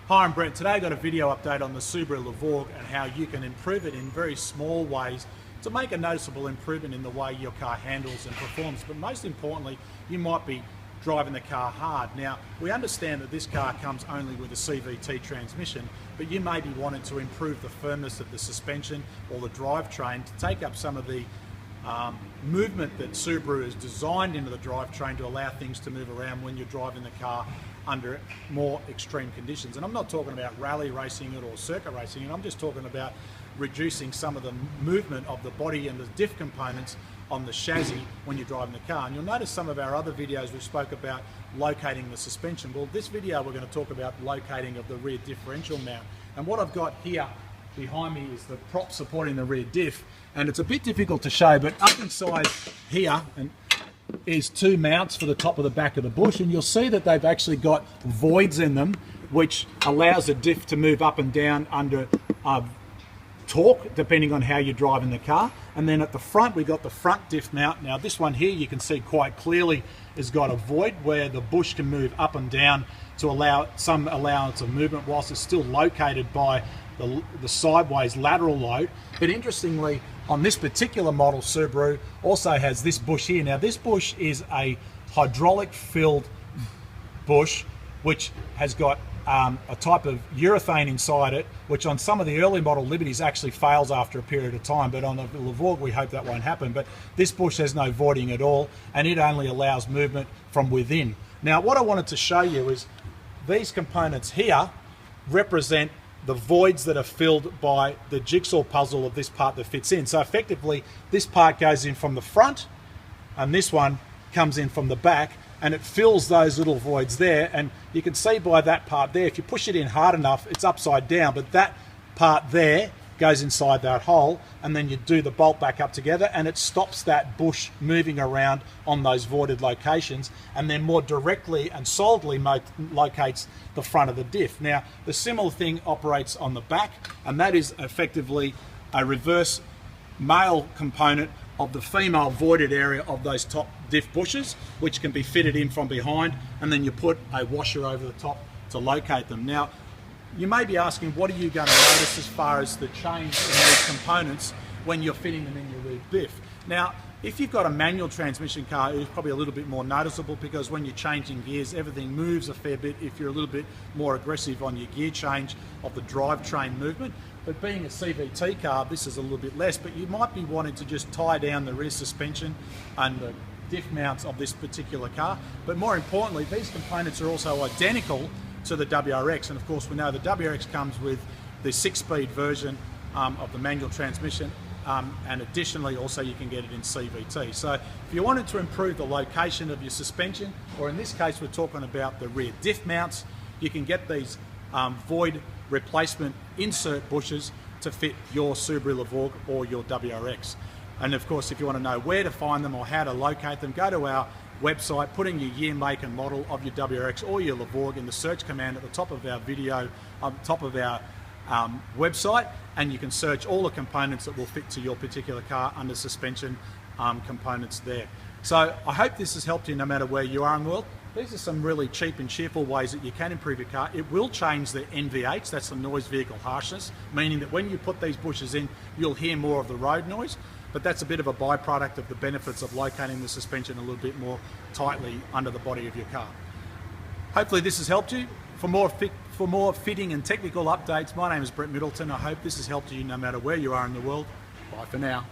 Hi, I'm Brent. Today I got a video update on the Subaru Levorg and how you can improve it in very small ways to make a noticeable improvement in the way your car handles and performs. But most importantly, you might be driving the car hard. Now, we understand that this car comes only with a CVT transmission, but you may be wanting to improve the firmness of the suspension or the drivetrain to take up some of the movement that Subaru has designed into the drivetrain to allow things to move around when you're driving the car under more extreme conditions. And I'm not talking about rally racing it or circuit racing it, I'm just talking about reducing some of the movement of the body and the diff components on the chassis when you're driving the car. And you'll notice some of our other videos we spoke about locating the suspension. Well, this video we're going to talk about locating of the rear differential mount. And what I've got here behind me is the prop supporting the rear diff, and it's a bit difficult to show, but up inside here is two mounts for the top of the back of the bush, and you'll see that they've actually got voids in them which allows the diff to move up and down under torque depending on how you're driving the car. And then at the front we got the front diff mount. Now this one here you can see quite clearly has got a void where the bush can move up and down to allow some allowance of movement whilst it's still located by the sideways lateral load. But interestingly, on this particular model, Subaru also has this bush here. Now this bush is a hydraulic filled bush which has got a type of urethane inside it, which on some of the early model Liberties actually fails after a period of time, but on the Levorg we hope that won't happen. But this bush has no voiding at all, and it only allows movement from within. Now what I wanted to show you is these components here represent the voids that are filled by the jigsaw puzzle of this part that fits in. So effectively this part goes in from the front and this one comes in from the back, and it fills those little voids there. And you can see by that part there, if you push it in hard enough, it's upside down, but that part there goes inside that hole, and then you do the bolt back up together and it stops that bush moving around on those voided locations, and then more directly and solidly locates the front of the diff. Now the similar thing operates on the back, and that is effectively a reverse male component of the female voided area of those top diff bushes, which can be fitted in from behind, and then you put a washer over the top to locate them. Now you may be asking, what are you going to notice as far as the change in these components when you're fitting them in your rear diff? Now, if you've got a manual transmission car, it's probably a little bit more noticeable because when you're changing gears, everything moves a fair bit if you're a little bit more aggressive on your gear change of the drivetrain movement. But being a CVT car, this is a little bit less, but you might be wanting to just tie down the rear suspension and the diff mounts of this particular car. But more importantly, these components are also identical to the WRX, and of course we know the WRX comes with the 6-speed version of the manual transmission, and additionally also you can get it in CVT. So if you wanted to improve the location of your suspension, or in this case we're talking about the rear diff mounts, you can get these void replacement insert bushes to fit your Subaru Levorg or your WRX. And of course, if you want to know where to find them or how to locate them, go to our website, put in your year, make and model of your WRX or your Levorg in the search command at the top of our video, top of our website, and you can search all the components that will fit to your particular car under suspension components there. So I hope this has helped you no matter where you are in the world. These are some really cheap and cheerful ways that you can improve your car. It will change the NVH, that's the noise vehicle harshness, meaning that when you put these bushes in, you'll hear more of the road noise. But that's a bit of a byproduct of the benefits of locating the suspension a little bit more tightly under the body of your car. Hopefully this has helped you. For more fitting and technical updates, my name is Brent Middleton. I hope this has helped you no matter where you are in the world. Bye for now.